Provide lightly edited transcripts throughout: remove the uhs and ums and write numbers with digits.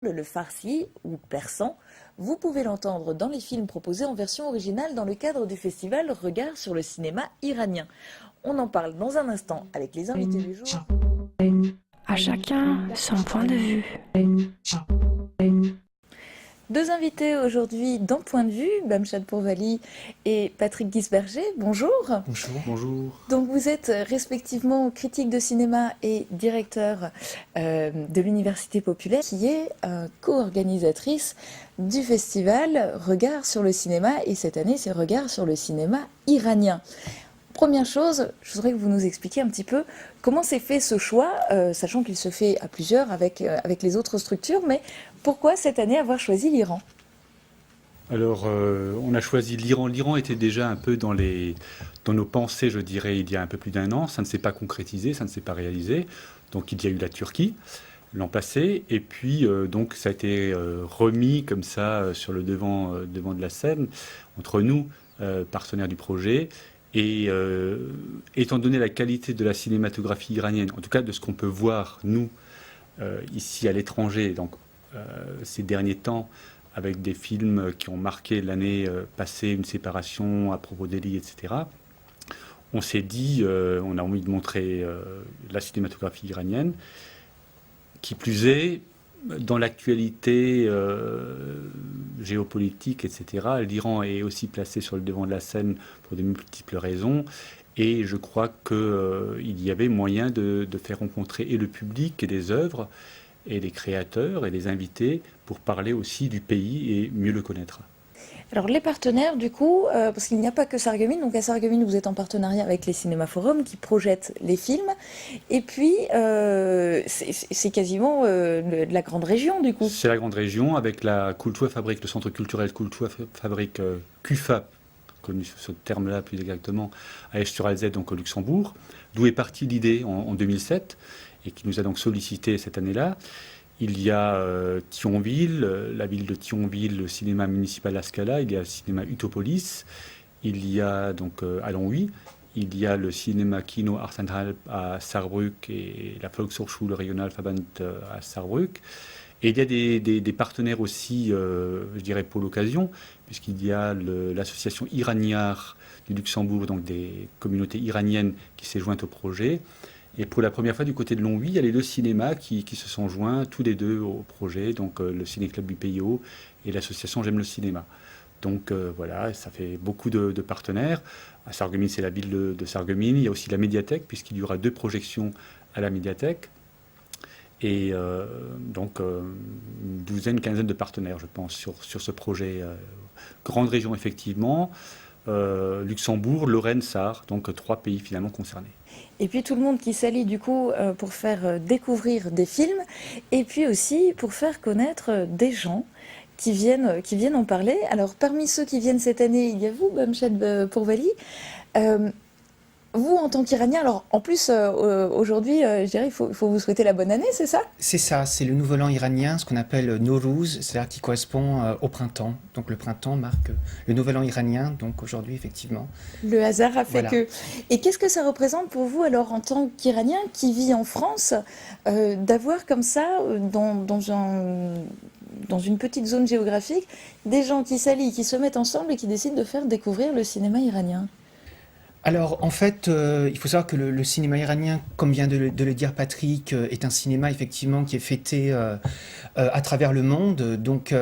Le farsi ou persan, vous pouvez l'entendre dans les films proposés en version originale dans le cadre du festival Regard sur le cinéma iranien. On en parle dans un instant avec les invités du jour. À chacun son point de vue. Deux invités aujourd'hui dans Point de vue, Bamchad Pourvali et Patrick Gisberger. Bonjour. Bonjour. Bonjour. Donc vous êtes respectivement critique de cinéma et directeur de l'Université populaire qui est co-organisatrice du festival Regard sur le cinéma et cette année c'est Regard sur le cinéma iranien. Première chose, je voudrais que vous nous expliquiez un petit peu comment s'est fait ce choix, sachant qu'il se fait à plusieurs avec les autres structures, mais pourquoi cette année avoir choisi l'Iran ? Alors, on a choisi l'Iran. L'Iran était déjà un peu dans nos pensées, je dirais, il y a un peu plus d'un an. Ça ne s'est pas concrétisé, ça ne s'est pas réalisé. Donc, il y a eu la Turquie l'an passé. Et puis, donc, ça a été remis comme ça sur le devant de la scène entre nous, partenaires du projet. Et étant donné la qualité de la cinématographie iranienne, en tout cas de ce qu'on peut voir, nous, ici à l'étranger, donc ces derniers temps, avec des films qui ont marqué l'année passée, une séparation à propos d'Eli, etc., on s'est dit, on a envie de montrer la cinématographie iranienne. Qui plus est, dans l'actualité géopolitique, etc., l'Iran est aussi placé sur le devant de la scène pour de multiples raisons. Et je crois qu'il y avait moyen de faire rencontrer et le public et les œuvres, et les créateurs et les invités pour parler aussi du pays et mieux le connaître. Alors les partenaires du coup, parce qu'il n'y a pas que Sarreguemines, donc à Sarreguemines vous êtes en partenariat avec les Cinéma Forum qui projettent les films, et puis c'est quasiment de la grande région du coup. C'est la grande région avec la Kulturfabrik, le centre culturel Kulturfabrik CUFA, connu sous ce terme-là plus exactement, à Esch-sur-Alzette, donc au Luxembourg, d'où est partie l'idée en 2007, et qui nous a donc sollicité cette année-là. Il y a Thionville, la ville de Thionville, le cinéma municipal à Scala, il y a le cinéma Utopolis, il y a donc à Longwy, il y a le cinéma Kino Arsenal à Saarbrück et la Volkshochschule Regionalverband à Saarbrück. Et il y a des partenaires aussi, je dirais, pour l'occasion, puisqu'il y a l'association Iraniar du Luxembourg, donc des communautés iraniennes qui s'est jointe au projet. Et pour la première fois, du côté de Longwy, il y a les deux cinémas qui se sont joints, tous les deux au projet, donc le Ciné-Club du PIO et l'association J'aime le cinéma. Donc voilà, ça fait beaucoup de partenaires. À Sarreguemines, c'est la ville de Sarreguemines. Il y a aussi la médiathèque, puisqu'il y aura 2 projections à la médiathèque. Et donc une douzaine, quinzaine de partenaires, je pense, sur ce projet. Grande région, effectivement. Luxembourg, Lorraine, Sarre, donc 3 pays finalement concernés. Et puis tout le monde qui s'allie du coup pour faire découvrir des films et puis aussi pour faire connaître des gens qui viennent en parler. Alors parmi ceux qui viennent cette année, il y a vous, Bamchad Pourvali. Vous, en tant qu'Iranien, alors en plus, aujourd'hui, je dirais, il faut vous souhaiter la bonne année, c'est ça ? C'est ça, c'est le nouvel an iranien, ce qu'on appelle Nowruz, c'est-à-dire qui correspond au printemps. Donc le printemps marque le nouvel an iranien, donc aujourd'hui, effectivement. Le hasard a fait Voilà. que... Et qu'est-ce que ça représente pour vous, alors, en tant qu'Iranien qui vit en France, d'avoir comme ça, dans une petite zone géographique, des gens qui s'allient, qui se mettent ensemble et qui décident de faire découvrir le cinéma iranien ? Alors, en fait, il faut savoir que le cinéma iranien, comme vient de le dire Patrick, est un cinéma effectivement qui est fêté à travers le monde. Donc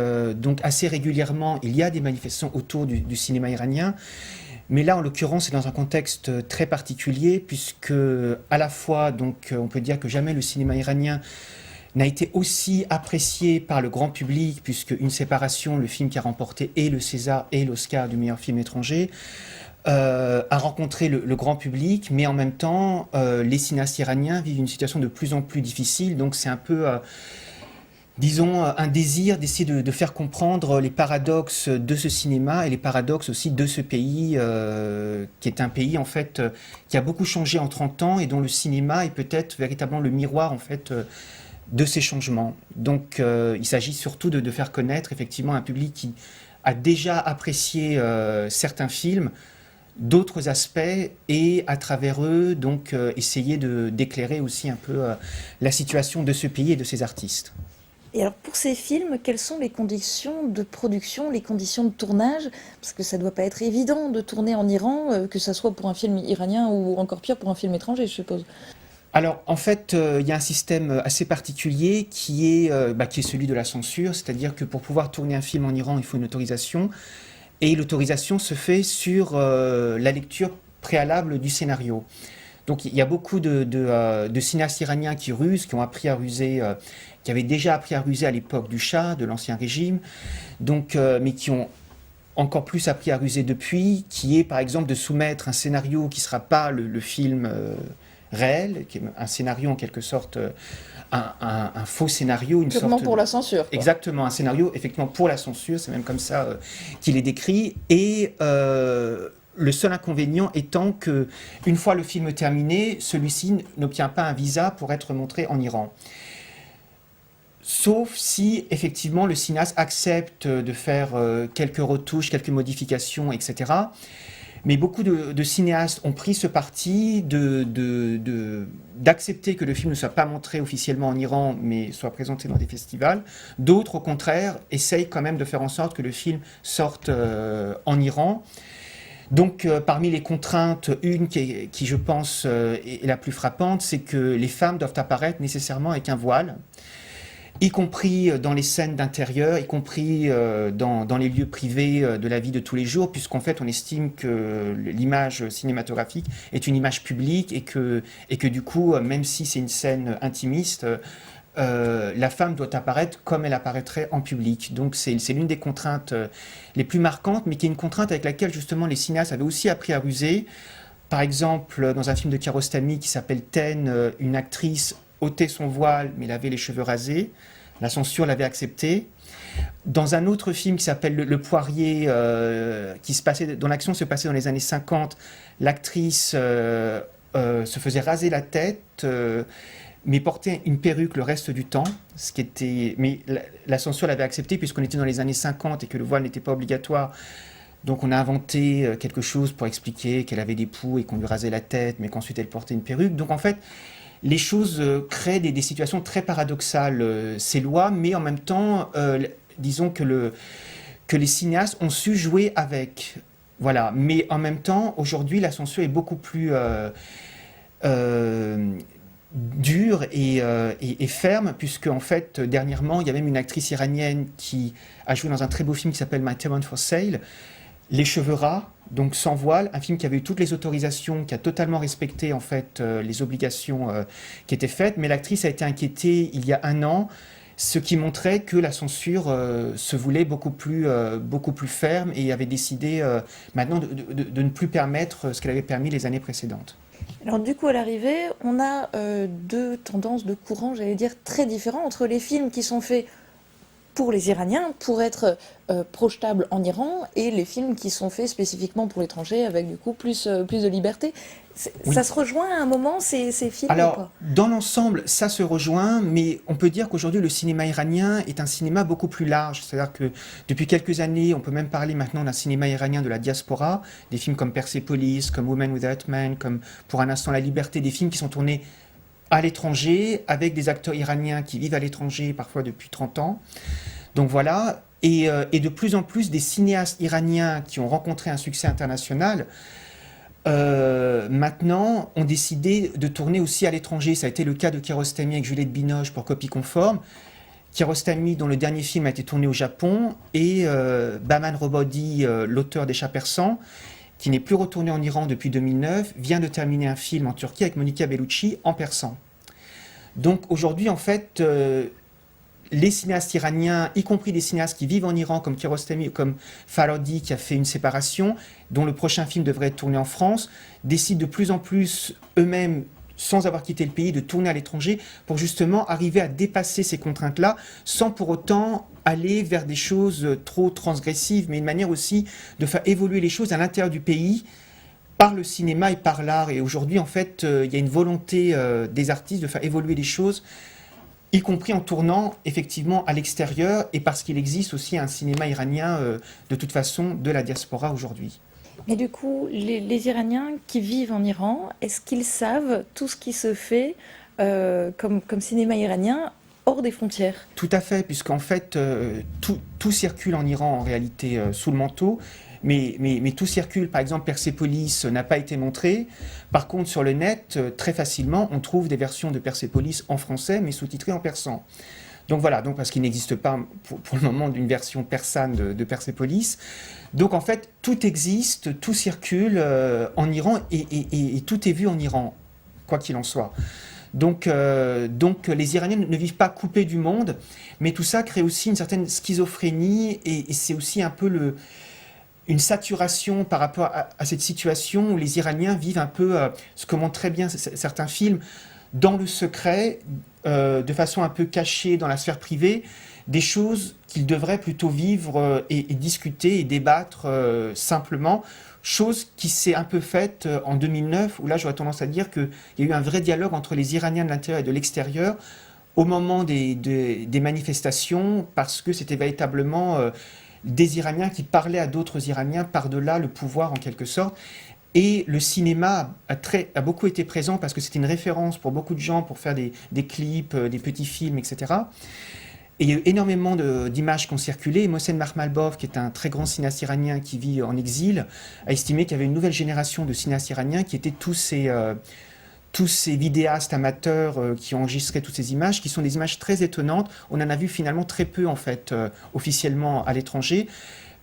assez régulièrement, il y a des manifestations autour du cinéma iranien. Mais là, en l'occurrence, c'est dans un contexte très particulier, puisque à la fois, donc, on peut dire que jamais le cinéma iranien n'a été aussi apprécié par le grand public, puisque Une séparation, le film qui a remporté et le César et l'Oscar du meilleur film étranger, a rencontré le grand public, mais en même temps, les cinéastes iraniens vivent une situation de plus en plus difficile. Donc c'est un peu, disons, un désir d'essayer de faire comprendre les paradoxes de ce cinéma et les paradoxes aussi de ce pays, qui est un pays en fait qui a beaucoup changé en 30 ans et dont le cinéma est peut-être véritablement le miroir en fait de ces changements. Donc il s'agit surtout de faire connaître effectivement un public qui a déjà apprécié certains films, d'autres aspects, et à travers eux, donc, essayer d'éclairer aussi un peu la situation de ce pays et de ses artistes. Et alors pour ces films, quelles sont les conditions de production, les conditions de tournage? Parce que ça ne doit pas être évident de tourner en Iran, que ça soit pour un film iranien ou encore pire pour un film étranger, je suppose. Alors, en fait, il y a un système assez particulier qui est celui de la censure, c'est-à-dire que pour pouvoir tourner un film en Iran, il faut une autorisation, et l'autorisation se fait sur la lecture préalable du scénario. Donc, il y a beaucoup de cinéastes iraniens qui rusent, qui ont appris à ruser, qui avaient déjà appris à ruser à l'époque du Shah, de l'Ancien Régime, donc, mais qui ont encore plus appris à ruser depuis, qui est par exemple de soumettre un scénario qui ne sera pas le film réel, qui est un scénario en quelque sorte, un faux scénario, une Purement sorte pour la censure, quoi. Exactement, un scénario effectivement pour la censure, c'est même comme ça qu'il est décrit. Et le seul inconvénient étant que une fois le film terminé, celui-ci n'obtient pas un visa pour être montré en Iran. Sauf si effectivement le cinéaste accepte de faire quelques retouches, quelques modifications, etc. Mais beaucoup de cinéastes ont pris ce parti d'accepter que le film ne soit pas montré officiellement en Iran, mais soit présenté dans des festivals. D'autres, au contraire, essayent quand même de faire en sorte que le film sorte en Iran. Donc, parmi les contraintes, une qui je pense, est la plus frappante, c'est que les femmes doivent apparaître nécessairement avec un voile, y compris dans les scènes d'intérieur, y compris dans les lieux privés de la vie de tous les jours, puisqu'en fait on estime que l'image cinématographique est une image publique et que du coup, même si c'est une scène intimiste, la femme doit apparaître comme elle apparaîtrait en public. Donc c'est l'une des contraintes les plus marquantes, mais qui est une contrainte avec laquelle justement les cinéastes avaient aussi appris à ruser. Par exemple, dans un film de Kiarostami qui s'appelle Ten, une actrice ôtait son voile, mais elle avait les cheveux rasés. La censure l'avait accepté. Dans un autre film qui s'appelle Le Poirier, dont l'action se passait dans les années 50, l'actrice se faisait raser la tête, mais portait une perruque le reste du temps. Mais la censure l'avait accepté puisqu'on était dans les années 50 et que le voile n'était pas obligatoire. Donc on a inventé quelque chose pour expliquer qu'elle avait des poux et qu'on lui rasait la tête, mais qu'ensuite elle portait une perruque. Donc en fait, les choses créent des situations très paradoxales, ces lois, mais en même temps, disons que les cinéastes ont su jouer avec. Voilà. Mais en même temps, aujourd'hui, la censure est beaucoup plus dure et ferme, puisque en fait, dernièrement, il y a même une actrice iranienne qui a joué dans un très beau film qui s'appelle My Talent for Sale, Les cheveux ras, donc sans voile, un film qui avait eu toutes les autorisations, qui a totalement respecté en fait les obligations qui étaient faites, mais l'actrice a été inquiétée il y a 1 an, ce qui montrait que la censure se voulait beaucoup plus ferme et avait décidé maintenant de ne plus permettre ce qu'elle avait permis les années précédentes. Alors du coup, à l'arrivée, on a deux tendances, deux courants, j'allais dire, très différents entre les films qui sont faits pour les Iraniens, pour être projetables en Iran, et les films qui sont faits spécifiquement pour l'étranger, avec du coup plus de liberté. Oui. Ça se rejoint à un moment, ces films, ou Alors, pas? dans l'ensemble, ça se rejoint, mais on peut dire qu'aujourd'hui, le cinéma iranien est un cinéma beaucoup plus large. C'est-à-dire que depuis quelques années, on peut même parler maintenant d'un cinéma iranien de la diaspora, des films comme Persepolis, comme Women Without Men, comme Pour un instant la liberté, des films qui sont tournés à l'étranger, avec des acteurs iraniens qui vivent à l'étranger, parfois depuis 30 ans. Donc voilà, et de plus en plus des cinéastes iraniens qui ont rencontré un succès international, maintenant ont décidé de tourner aussi à l'étranger. Ça a été le cas de Kiarostami avec Juliette Binoche pour Copie conforme. Kiarostami, dont le dernier film a été tourné au Japon, et Bahman Robodi, l'auteur des Chats persans, qui n'est plus retourné en Iran depuis 2009, vient de terminer un film en Turquie avec Monica Bellucci en persan. Donc aujourd'hui, en fait, les cinéastes iraniens, y compris des cinéastes qui vivent en Iran, comme Kiarostami ou comme Farhadi, qui a fait une séparation, dont le prochain film devrait être tourné en France, décident de plus en plus eux-mêmes, sans avoir quitté le pays, de tourner à l'étranger pour justement arriver à dépasser ces contraintes-là, sans pour autant aller vers des choses trop transgressives, mais une manière aussi de faire évoluer les choses à l'intérieur du pays, par le cinéma et par l'art. Et aujourd'hui, en fait, il y a une volonté des artistes de faire évoluer les choses, y compris en tournant effectivement à l'extérieur, et parce qu'il existe aussi un cinéma iranien de toute façon de la diaspora aujourd'hui. Mais du coup, les Iraniens qui vivent en Iran, est-ce qu'ils savent tout ce qui se fait comme cinéma iranien hors des frontières. Tout à fait, puisqu'en fait, tout circule en Iran en réalité sous le manteau. Mais tout circule, par exemple, Persépolis n'a pas été montré. Par contre, sur le net, très facilement, on trouve des versions de Persépolis en français, mais sous-titrées en persan. Donc voilà, parce qu'il n'existe pas pour le moment d'une version persane de Persépolis. Donc en fait, tout existe, tout circule en Iran et tout est vu en Iran, quoi qu'il en soit. Donc les Iraniens ne vivent pas coupés du monde, mais tout ça crée aussi une certaine schizophrénie et c'est aussi un peu une saturation par rapport à cette situation où les Iraniens vivent un peu, ce que montrent très bien certains films, dans le secret, de façon un peu cachée dans la sphère privée, des choses qu'ils devraient plutôt vivre et discuter et débattre simplement, chose qui s'est un peu faite en 2009, où là j'aurais tendance à dire qu'il y a eu un vrai dialogue entre les Iraniens de l'intérieur et de l'extérieur au moment des manifestations, parce que c'était véritablement des Iraniens qui parlaient à d'autres Iraniens par-delà le pouvoir en quelque sorte. Et le cinéma a beaucoup été présent parce que c'était une référence pour beaucoup de gens pour faire des clips, des petits films, etc. Et il y a eu énormément d'images qui ont circulé. Et Mohsen Makhmalbaf, qui est un très grand cinéaste iranien qui vit en exil, a estimé qu'il y avait une nouvelle génération de cinéastes iraniens qui étaient tous ces vidéastes amateurs qui ont enregistré toutes ces images, qui sont des images très étonnantes. On en a vu finalement très peu, en fait, officiellement à l'étranger,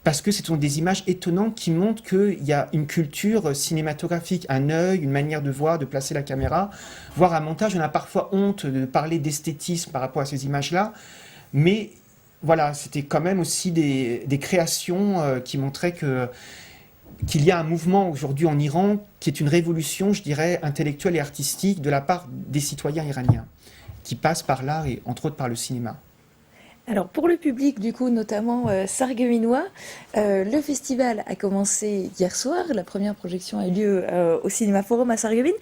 parce que ce sont des images étonnantes qui montrent qu'il y a une culture cinématographique, un œil, une manière de voir, de placer la caméra, voire un montage. On a parfois honte de parler d'esthétisme par rapport à ces images-là, mais voilà, c'était quand même aussi des créations qui montraient qu'il y a un mouvement aujourd'hui en Iran qui est une révolution, je dirais, intellectuelle et artistique de la part des citoyens iraniens, qui passe par l'art et entre autres par le cinéma. Alors pour le public, du coup, notamment sargueminois, le festival a commencé hier soir. La première projection a eu lieu au Cinéma Forum à Sarreguemines.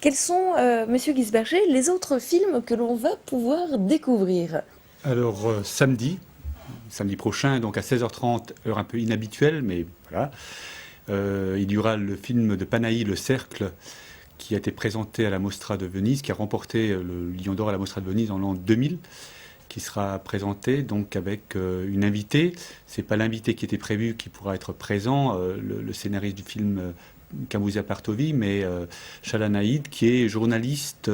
Quels sont, Monsieur Gisberger, les autres films que l'on va pouvoir découvrir? Alors samedi prochain, donc à 16h30, heure un peu inhabituelle, mais voilà, il y aura le film de Panahi, Le Cercle, qui a été présenté à la Mostra de Venise, qui a remporté le Lion d'Or à la Mostra de Venise en l'an 2000. Qui sera présenté donc avec une invitée. C'est pas l'invité qui était prévu qui pourra être présent, le scénariste du film Kambuzia Partovi, mais Shalana Haïd, qui est journaliste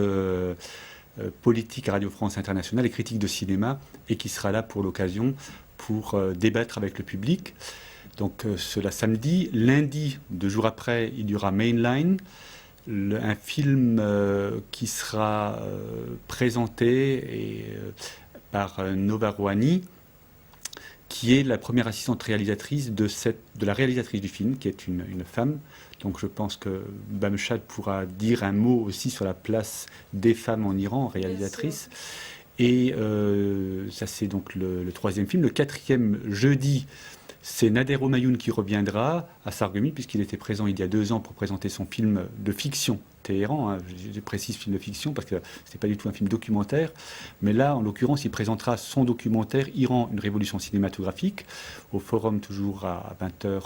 politique à Radio France Internationale et critique de cinéma, et qui sera là pour l'occasion pour débattre avec le public. Donc cela samedi. Lundi, 2 jours après, il y aura Mainline, un film qui sera présenté par Nova Rouhani, qui est la première assistante réalisatrice de la réalisatrice du film, qui est une femme. Donc je pense que Bamshad pourra dire un mot aussi sur la place des femmes en Iran, réalisatrices. Et ça, c'est donc le troisième film. Le quatrième, jeudi, c'est Nader Omayoun qui reviendra à Sarreguemines, puisqu'il était présent il y a 2 ans pour présenter son film de fiction, Téhéran. Hein, je précise film de fiction parce que ce n'était pas du tout un film documentaire. Mais là, en l'occurrence, il présentera son documentaire Iran, une révolution cinématographique, au Forum toujours à 20h.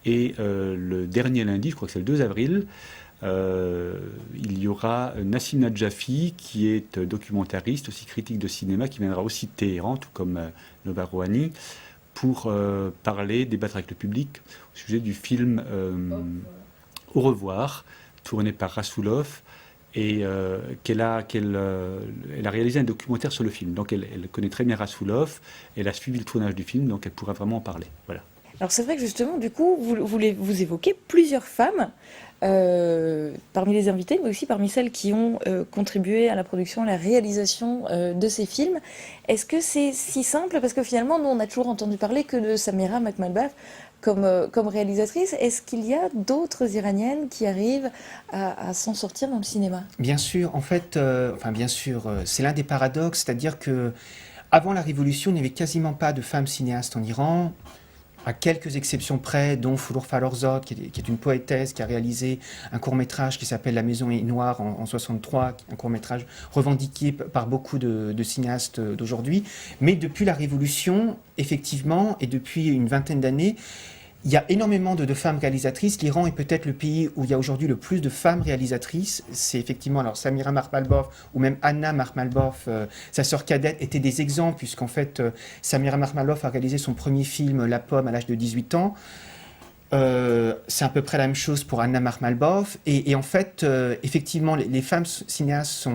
Et le dernier lundi, je crois que c'est le 2 avril, il y aura Nassim Nadjafi, qui est documentariste, aussi critique de cinéma, qui viendra aussi de Téhéran, tout comme Nova Rouhani, pour débattre avec le public au sujet du film Au revoir, tourné par Rasoulov, et elle a réalisé un documentaire sur le film. Donc elle connaît très bien Rasoulov, elle a suivi le tournage du film, donc elle pourra vraiment en parler. Voilà. Alors c'est vrai que justement, du coup, vous évoquez plusieurs femmes parmi les invités, mais aussi parmi celles qui ont contribué à la production, à la réalisation de ces films. Est-ce que c'est si simple? Parce que finalement, nous, on a toujours entendu parler que de Samira Makhmalbaf comme réalisatrice. Est-ce qu'il y a d'autres Iraniennes qui arrivent à s'en sortir dans le cinéma? Bien sûr, en fait, c'est l'un des paradoxes, c'est-à-dire que avant la Révolution, il n'y avait quasiment pas de femmes cinéastes en Iran, à quelques exceptions près, dont Foulour Falorzad, qui est une poétesse, qui a réalisé un court-métrage qui s'appelle La Maison est noire en 63, un court-métrage revendiqué par beaucoup de cinéastes d'aujourd'hui. Mais depuis la Révolution, effectivement, et depuis une vingtaine d'années, il y a énormément de femmes réalisatrices. L'Iran est peut-être le pays où il y a aujourd'hui le plus de femmes réalisatrices. C'est effectivement, alors Samira Makhmalbaf ou même Anna Makhmalbaf, sa sœur cadette, étaient des exemples, puisqu'en fait, Samira Makhmalbaf a réalisé son premier film, La Pomme, à l'âge de 18 ans. C'est à peu près la même chose pour Anna Makhmalbaf. Et en fait, effectivement, les femmes cinéastes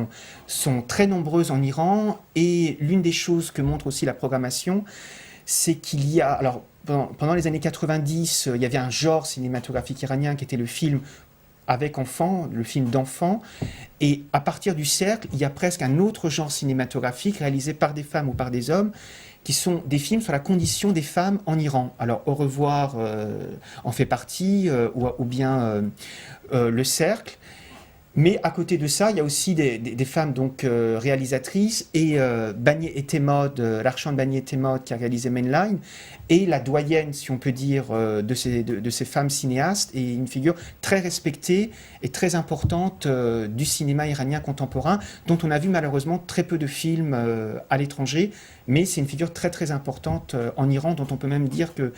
sont très nombreuses en Iran. Et l'une des choses que montre aussi la programmation, c'est qu'il y a... Alors, pendant les années 90, il y avait un genre cinématographique iranien qui était le film avec enfants, le film d'enfants. Et à partir du cercle, il y a presque un autre genre cinématographique réalisé par des femmes ou par des hommes, qui sont des films sur la condition des femmes en Iran. Alors, Au revoir en fait partie, ou bien Le Cercle. Mais à côté de ça, il y a aussi des femmes donc, réalisatrices, et Banié Etemod, l'Archand de Banié Etemod qui a réalisé Mainline, et la doyenne, si on peut dire, de ces femmes cinéastes, et une figure très respectée et très importante du cinéma iranien contemporain, dont on a vu malheureusement très peu de films à l'étranger, mais c'est une figure très très importante en Iran, dont on peut même dire que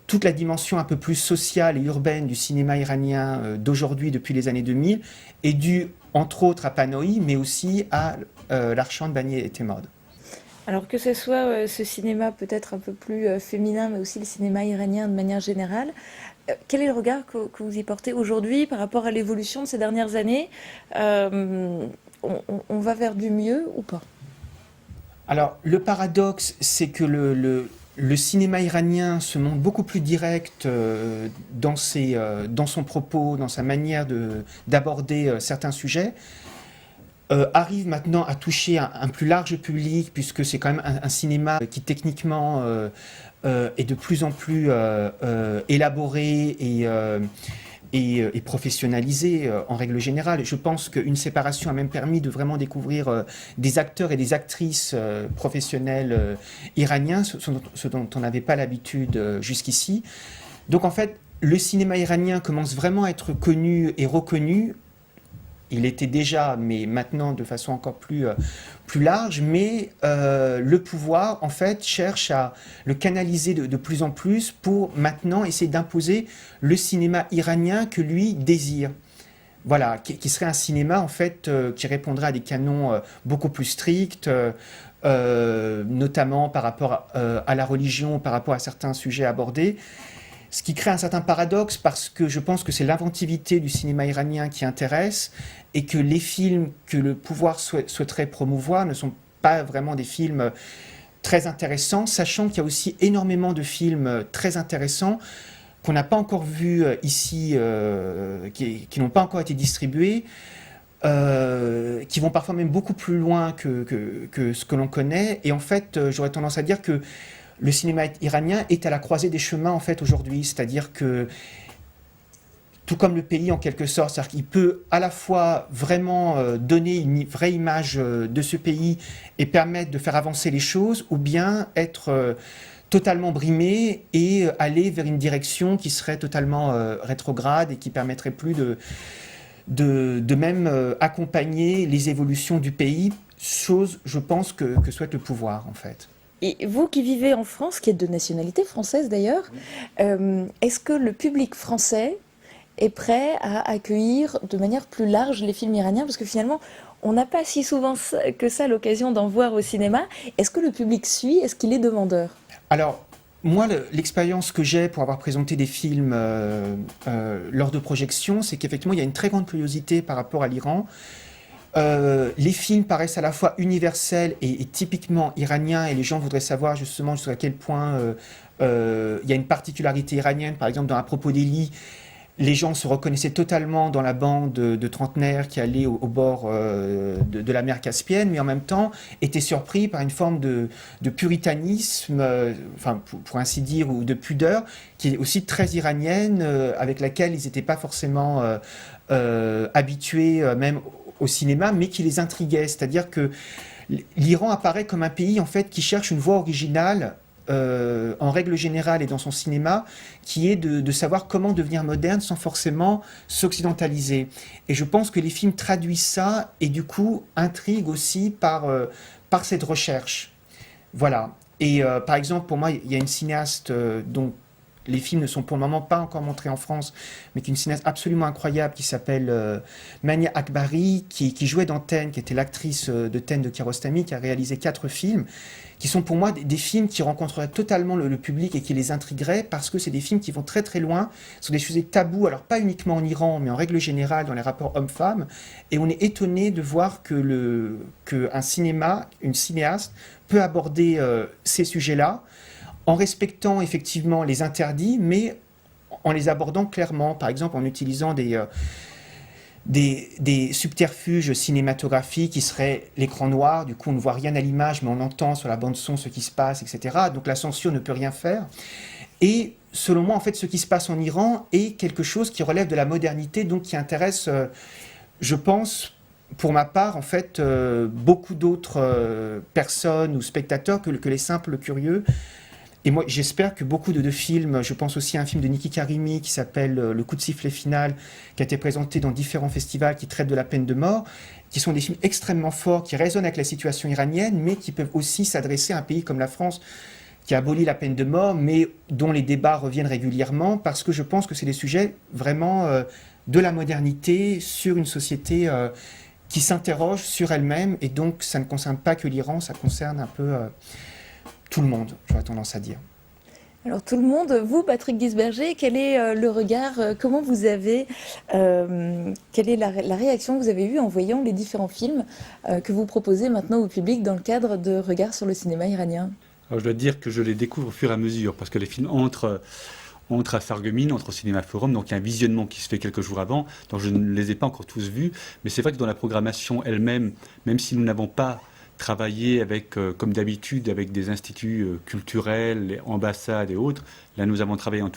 toute la dimension un peu plus sociale et urbaine du cinéma iranien d'aujourd'hui, depuis les années 2000, est due entre autres à Panohi, mais aussi à l'Archand de Banié Etemod. Alors que ce soit ce cinéma peut-être un peu plus féminin, mais aussi le cinéma iranien de manière générale, quel est le regard que vous y portez aujourd'hui par rapport à l'évolution de ces dernières années? On va vers du mieux ou pas? Alors, le paradoxe, c'est que le cinéma iranien se montre beaucoup plus direct dans son propos, dans sa manière d'aborder certains sujets. Arrive maintenant à toucher un plus large public, puisque c'est quand même un cinéma qui techniquement est de plus en plus élaboré et professionnalisé en règle générale. Je pense qu'une séparation a même permis de vraiment découvrir des acteurs et des actrices professionnels iraniens, ce dont on n'avait pas l'habitude jusqu'ici. Donc en fait, le cinéma iranien commence vraiment à être connu et reconnu. Il était déjà, mais maintenant de façon encore plus large, mais le pouvoir, en fait, cherche à le canaliser de plus en plus pour maintenant essayer d'imposer le cinéma iranien que lui désire. Voilà, qui serait un cinéma, en fait, qui répondrait à des canons beaucoup plus stricts, notamment par rapport à la religion, par rapport à certains sujets abordés. Ce qui crée un certain paradoxe, parce que je pense que c'est l'inventivité du cinéma iranien qui intéresse, et que les films que le pouvoir souhaiterait promouvoir ne sont pas vraiment des films très intéressants, sachant qu'il y a aussi énormément de films très intéressants qu'on n'a pas encore vus ici, qui n'ont pas encore été distribués, qui vont parfois même beaucoup plus loin que ce que l'on connaît. Et en fait, j'aurais tendance à dire que le cinéma iranien est à la croisée des chemins en fait aujourd'hui, c'est-à-dire que tout comme le pays en quelque sorte, c'est-à-dire qu'il peut à la fois vraiment donner une vraie image de ce pays et permettre de faire avancer les choses, ou bien être totalement brimé et aller vers une direction qui serait totalement rétrograde et qui permettrait plus de même accompagner les évolutions du pays, chose je pense que souhaite le pouvoir en fait. Et vous qui vivez en France, qui êtes de nationalité française d'ailleurs, est-ce que le public français est prêt à accueillir de manière plus large les films iraniens? Parce que finalement, on n'a pas si souvent que ça l'occasion d'en voir au cinéma. Est-ce que le public suit? Est-ce qu'il est demandeur? Alors, moi, l'expérience que j'ai pour avoir présenté des films lors de projections, c'est qu'effectivement, il y a une très grande curiosité par rapport à l'Iran. Les films paraissent à la fois universels et typiquement iraniens, et les gens voudraient savoir justement jusqu'à quel point il y a une particularité iranienne. Par exemple, dans À propos d'Eli, les gens se reconnaissaient totalement dans la bande de trentenaires qui allaient au bord de la mer Caspienne, mais en même temps étaient surpris par une forme de puritanisme, enfin pour ainsi dire, ou de pudeur, qui est aussi très iranienne, avec laquelle ils n'étaient pas forcément habitués même au cinéma, mais qui les intriguait. C'est-à-dire que l'Iran apparaît comme un pays en fait qui cherche une voie originale en règle générale et dans son cinéma, qui est de savoir comment devenir moderne sans forcément s'occidentaliser. Et je pense que les films traduisent ça et du coup intriguent aussi par cette recherche. Voilà. Et par exemple, pour moi, il y a une cinéaste dont les films ne sont pour le moment pas encore montrés en France, mais qui est une cinéaste absolument incroyable qui s'appelle Mania Akbari, qui jouait dans Ten, qui était l'actrice de Ten de Kiarostami, qui a réalisé 4 films, qui sont pour moi des films qui rencontreraient totalement le public et qui les intrigueraient, parce que c'est des films qui vont très très loin sur des sujets tabous, alors pas uniquement en Iran, mais en règle générale dans les rapports hommes-femmes, et on est étonné de voir que un cinéma, une cinéaste peut aborder ces sujets-là en respectant effectivement les interdits, mais en les abordant clairement, par exemple en utilisant des subterfuges cinématographiques qui seraient l'écran noir, du coup on ne voit rien à l'image, mais on entend sur la bande-son ce qui se passe, etc. Donc la censure ne peut rien faire. Et selon moi, en fait, ce qui se passe en Iran est quelque chose qui relève de la modernité, donc qui intéresse, je pense, pour ma part, en fait, beaucoup d'autres personnes ou spectateurs que les simples curieux. Et moi, j'espère que beaucoup de films, je pense aussi à un film de Niki Karimi qui s'appelle Le coup de sifflet final, qui a été présenté dans différents festivals qui traitent de la peine de mort, qui sont des films extrêmement forts, qui résonnent avec la situation iranienne, mais qui peuvent aussi s'adresser à un pays comme la France, qui a aboli la peine de mort, mais dont les débats reviennent régulièrement, parce que je pense que c'est des sujets vraiment de la modernité sur une société qui s'interroge sur elle-même, et donc ça ne concerne pas que l'Iran, ça concerne un peu tout le monde, j'aurais tendance à dire. Alors tout le monde, vous, Patrick Guisberger, quel est le regard, comment vous avez, quelle est la réaction que vous avez eue en voyant les différents films que vous proposez maintenant au public dans le cadre de Regards sur le cinéma iranien? Alors, je dois dire que je les découvre au fur et à mesure, parce que les films entrent à Sarreguemines, entre au Cinéma Forum, donc il y a un visionnement qui se fait quelques jours avant, donc je ne les ai pas encore tous vus, mais c'est vrai que dans la programmation elle-même, même si nous n'avons pas travaillé avec, comme d'habitude, avec des instituts culturels, les ambassades et autres, là nous avons travaillé en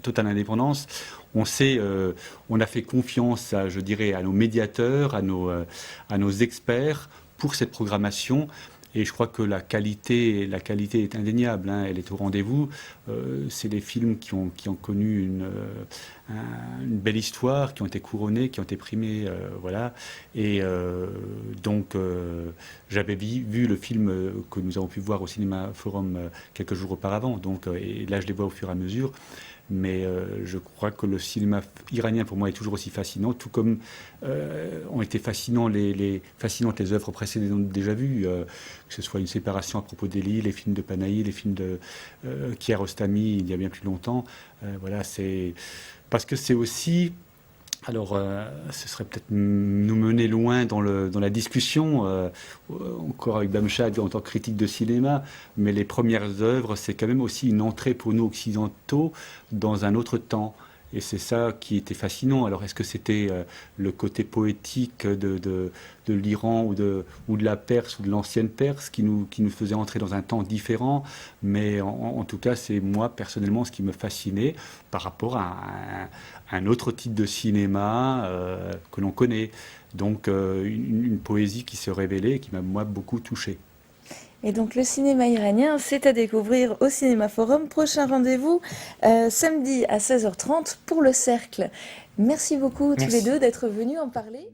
totale indépendance, on a fait confiance je dirais, à nos médiateurs, à nos experts pour cette programmation. Et je crois que la qualité est indéniable, hein, elle est au rendez-vous. C'est des films qui ont connu une belle histoire, qui ont été couronnés, qui ont été primés, voilà. Et donc, j'avais vu le film que nous avons pu voir au Cinéma Forum quelques jours auparavant. Donc, et là, je les vois au fur et à mesure. Mais je crois que le cinéma iranien, pour moi, est toujours aussi fascinant, tout comme ont été fascinantes les œuvres précédentes déjà vues, que ce soit Une séparation à propos d'Eli, les films de Panahi, les films de Kiarostami il y a bien plus longtemps. Voilà, c'est parce que c'est aussi... Alors, ce serait peut-être nous mener loin dans la discussion, encore avec Bamchad en tant que critique de cinéma, mais les premières œuvres, c'est quand même aussi une entrée pour nous occidentaux dans un autre temps. Et c'est ça qui était fascinant. Alors, est-ce que c'était le côté poétique de l'Iran ou de la Perse ou de l'ancienne Perse qui nous faisait entrer dans un temps différent? Mais en tout cas, c'est moi, personnellement, ce qui me fascinait par rapport à un autre type de cinéma que l'on connaît. Donc, une poésie qui se révélait et qui m'a, moi, beaucoup touché. Et donc le cinéma iranien, c'est à découvrir au Cinéma Forum. Prochain rendez-vous samedi à 16h30 pour le Cercle. Merci beaucoup tous les deux d'être venus en parler.